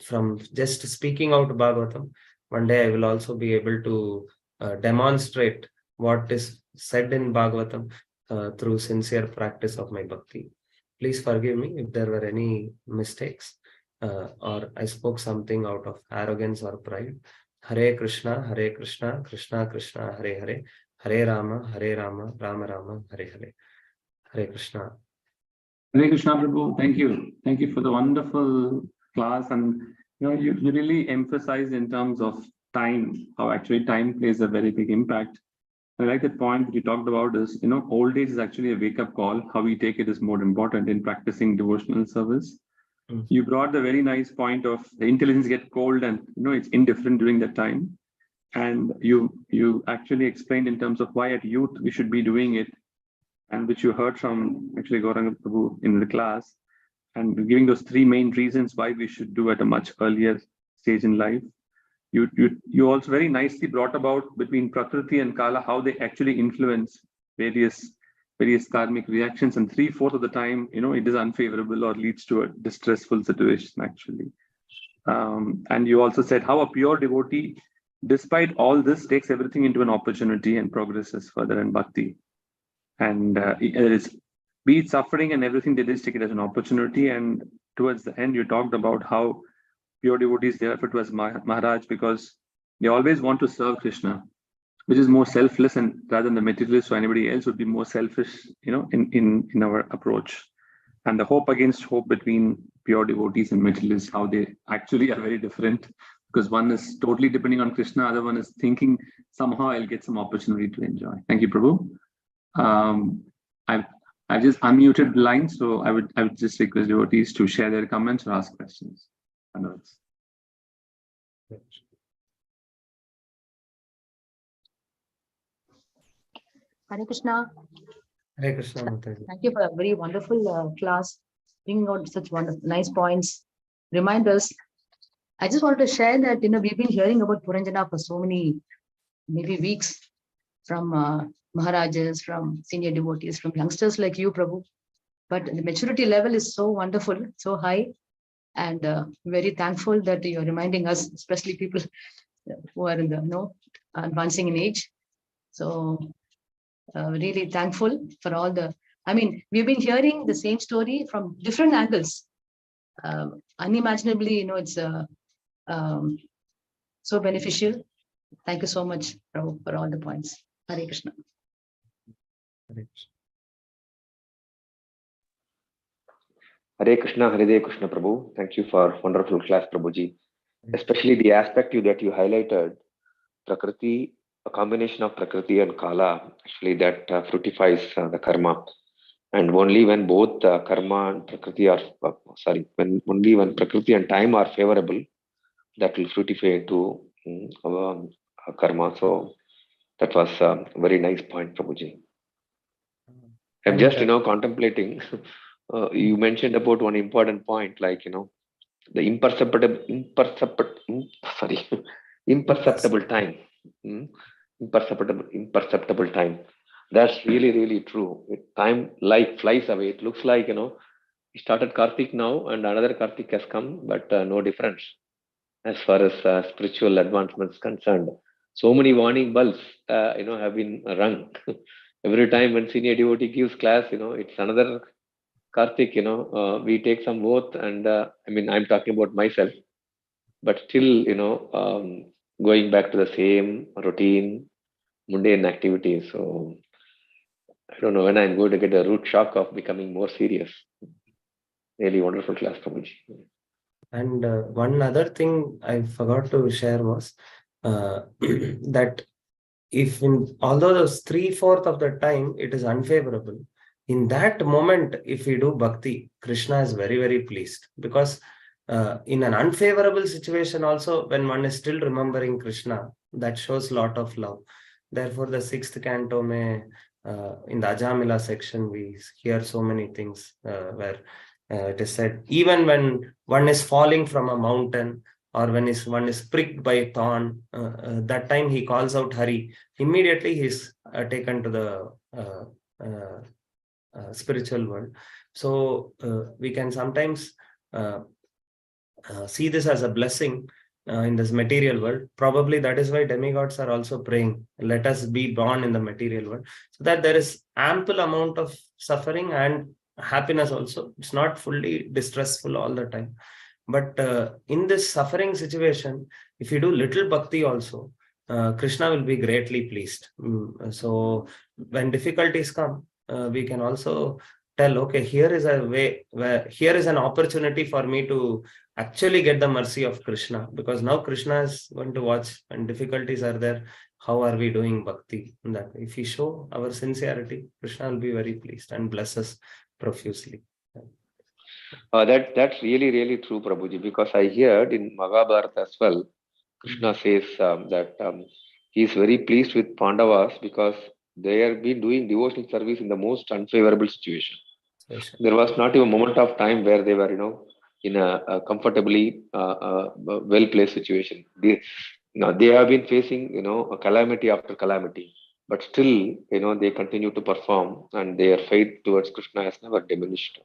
[SPEAKER 2] from just speaking out Bhagavatam, one day I will also be able to demonstrate what is said in Bhagavatam through sincere practice of my bhakti. Please forgive me if there were any mistakes or I spoke something out of arrogance or pride. Hare Krishna, Krishna Krishna, Hare Hare, Hare Rama, Rama Rama, Hare Hare. Hare Krishna.
[SPEAKER 3] Hare Krishna, Prabhu. Thank you. Thank you for the wonderful class. And you really emphasized in terms of time, how actually time plays a very big impact. I like that point that you talked about is, old age is actually a wake-up call. How we take it is more important in practicing devotional service. You brought the very nice point of the intelligence get cold and it's indifferent during that time. And you actually explained in terms of why at youth we should be doing it, and which you heard from actually Gauranga Prabhu in the class, and giving those three main reasons why we should do at a much earlier stage in life. You also very nicely brought about between Prakriti and Kala, how they actually influence various karmic reactions, and 3/4 of the time, it is unfavorable or leads to a distressful situation actually. And you also said how a pure devotee, despite all this, takes everything into an opportunity and progresses further in bhakti. And be it suffering and everything, they just take it as an opportunity. And towards the end, you talked about how pure devotees, their effort was Maharaj, because they always want to serve Krishna, which is more selfless, and rather than the materialist or anybody else would be more selfish, in our approach. And the hope against hope between pure devotees and materialists, how they actually are very different, because one is totally depending on Krishna, other one is thinking somehow I'll get some opportunity to enjoy. Thank you, Prabhu. I've just unmuted the line, so I would just request devotees to share their comments or ask questions.
[SPEAKER 4] Hare Krishna.
[SPEAKER 2] Hare Krishna, Mataji.
[SPEAKER 4] Thank you for a very wonderful class, bringing out such wonderful, nice points, reminders. I just wanted to share that, we've been hearing about Puranjana for so many, maybe weeks, from Maharajas, from senior devotees, from youngsters like you, Prabhu. But the maturity level is so wonderful, so high, and very thankful that you're reminding us, especially people who are in the advancing in age. So really thankful for all the, we've been hearing the same story from different angles. Unimaginably, it's so beneficial. Thank you so much, Prabhu, for all the points. Hare Krishna.
[SPEAKER 1] Hare Krishna, Haridev Krishna Prabhu. Thank you for wonderful class, Prabhuji. Especially the aspect that you highlighted, Prakriti, a combination of Prakriti and Kala, actually that fructifies the karma. And only when both karma and Prakriti are, only when Prakriti and time are favorable, that will fructify into karma. So that was a very nice point, Prabhuji. I'm just, contemplating. You mentioned about one important point, like, the imperceptible time. Imperceptible time. That's really, really true. Time like flies away. It looks like, we started Kartik now and another Kartik has come, but no difference as far as spiritual advancement is concerned. So many warning bells, have been rung. Every time when senior devotee gives class, it's another Kartik, we take some oath, and I'm talking about myself, but still, going back to the same routine, mundane activities. So I don't know when I'm going to get a root shock of becoming more serious. Really wonderful class, Prabhuji.
[SPEAKER 2] And one other thing I forgot to share was that if although those 3/4 of the time it is unfavorable, in that moment, if we do bhakti, Krishna is very, very pleased, because in an unfavorable situation also, when one is still remembering Krishna, that shows a lot of love. Therefore, the 6th canto in the Ajamila section, we hear so many things where it is said, even when one is falling from a mountain, or when one is pricked by a thorn, that time he calls out Hari. Immediately he is taken to the spiritual world. So we can sometimes see this as a blessing in this material world. Probably that is why demigods are also praying, let us be born in the material world, so that there is ample amount of suffering and happiness also. It's not fully distressful all the time. But in this suffering situation, if you do little bhakti also, Krishna will be greatly pleased. So when difficulties come, we can also tell, okay, here is a way where here is an opportunity for me to actually get the mercy of Krishna, because now Krishna is going to watch when difficulties are there. How are we doing bhakti? That if we show our sincerity, Krishna will be very pleased and bless us profusely.
[SPEAKER 1] That's really, really true, Prabhuji, because I heard in Bhagavata as well, Krishna says that he is very pleased with Pandavas because they have been doing devotional service in the most unfavorable situation. There was not even a moment of time where they were, in a comfortably well-placed situation. They have been facing, a calamity after calamity, but still, they continue to perform, and their faith towards Krishna has never diminished.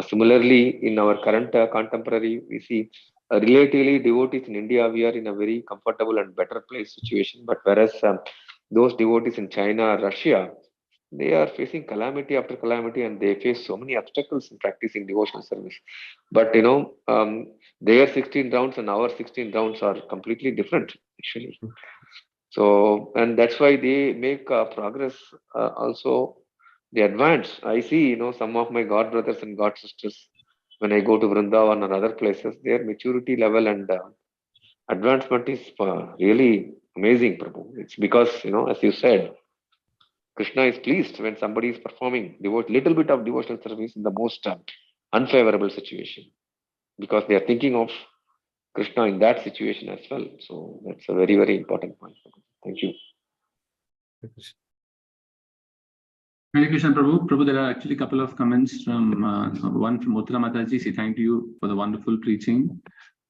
[SPEAKER 1] Similarly, in our current contemporary, we see relatively devotees in India, we are in a very comfortable and better place situation. But whereas those devotees in China, Russia, they are facing calamity after calamity, and they face so many obstacles in practicing devotional service. But their 16 rounds and our 16 rounds are completely different, actually. So, and that's why they make progress also. They advance. I see, some of my god brothers and god sisters, when I go to Vrindavan and other places, their maturity level and advancement is really amazing, Prabhu. It's because, as you said, Krishna is pleased when somebody is performing little bit of devotional service in the most unfavorable situation, because they are thinking of Krishna in that situation as well. So that's a very, very important point. Thank you.
[SPEAKER 3] Hare Krishna, Prabhu. Prabhu, there are actually a couple of comments from one from Uttara Mataji. She thanked you for the wonderful preaching.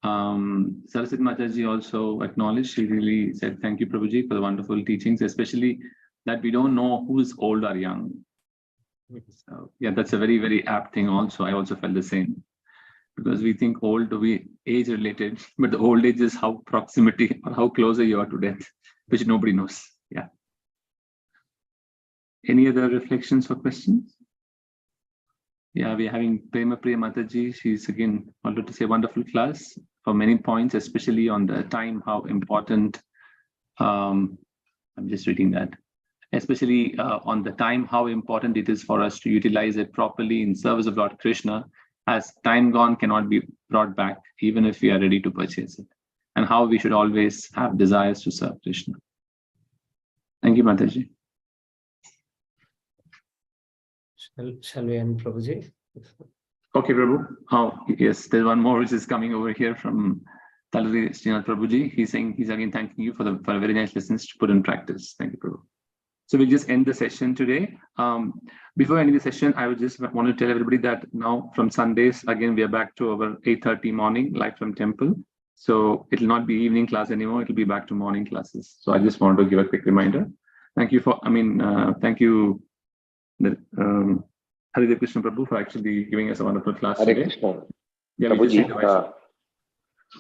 [SPEAKER 3] Saraswati Mataji also acknowledged. She really said, thank you, Prabhuji, for the wonderful teachings, especially that we don't know who's old or young. So, yeah, that's a very, very apt thing also. I also felt the same. Because we think old to be age related, but the old age is how proximity or how closer you are to death, which nobody knows. Yeah. Any other reflections or questions? Yeah, we're having Prema Priya Mataji. She's again wanted to say wonderful class for many points, especially on the time, how important. I'm just reading that. Especially on the time, how important it is for us to utilize it properly in service of Lord Krishna, as time gone cannot be brought back, even if we are ready to purchase it, and how we should always have desires to serve Krishna. Thank you, Mataji.
[SPEAKER 2] Shall we end, Prabhuji?
[SPEAKER 3] Okay, Prabhu. Oh, yes, there's one more which is coming over here from Talari Srinath Prabhuji. He's saying he's again thanking you for a very nice lessons to put in practice. Thank you, Prabhu. So we'll just end the session today. Before ending the session, I would just want to tell everybody that now from Sundays, again, we are back to our 8:30 morning, live from temple. So it'll not be evening class anymore. It'll be back to morning classes. So I just want to give a quick reminder. Thank you for, thank you, Haridev Krishna Prabhu, for actually giving us a wonderful class
[SPEAKER 1] Hare
[SPEAKER 3] today.
[SPEAKER 1] Krishna.
[SPEAKER 3] Yeah,
[SPEAKER 1] Prabhuji,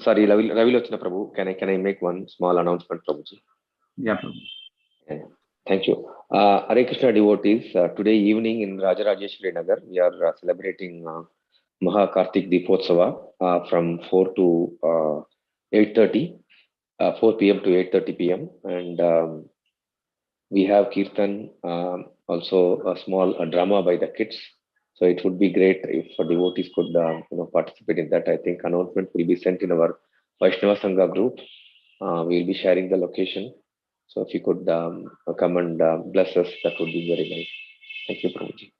[SPEAKER 1] sorry, Ravi Lochana Prabhu, can I make one small announcement, Prabhuji?
[SPEAKER 3] Yeah, Prabhu.
[SPEAKER 1] Yeah. Thank you. Hare Krishna devotees, today evening in Rajarajeshwari Nagar, we are celebrating Maha Kartik Deepotsava from 4 to 8:30, 4 p.m. to 8:30 p.m. And we have Kirtan, also a small drama by the kids. So it would be great if devotees could participate in that. I think announcement will be sent in our Vaishnava Sangha group. We will be sharing the location. So if you could come and bless us, that would be very nice. Thank you, Prabhuji.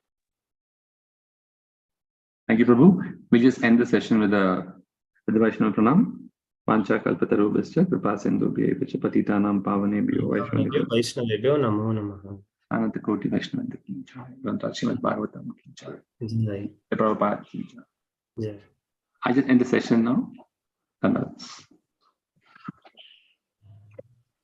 [SPEAKER 3] Thank you, Prabhu. We'll just end the session with the Vaishnava Pranam. Pancha kalpatarubhascha kripa sindhubhya evacha patitanam pavanebhyo
[SPEAKER 2] Vaishnavebhyo namo namaha.
[SPEAKER 3] Ananta Koti Vaishnava ki jai. Srimad Bhagavatam ki jai. Prabhupada ki jai. I just end the session now.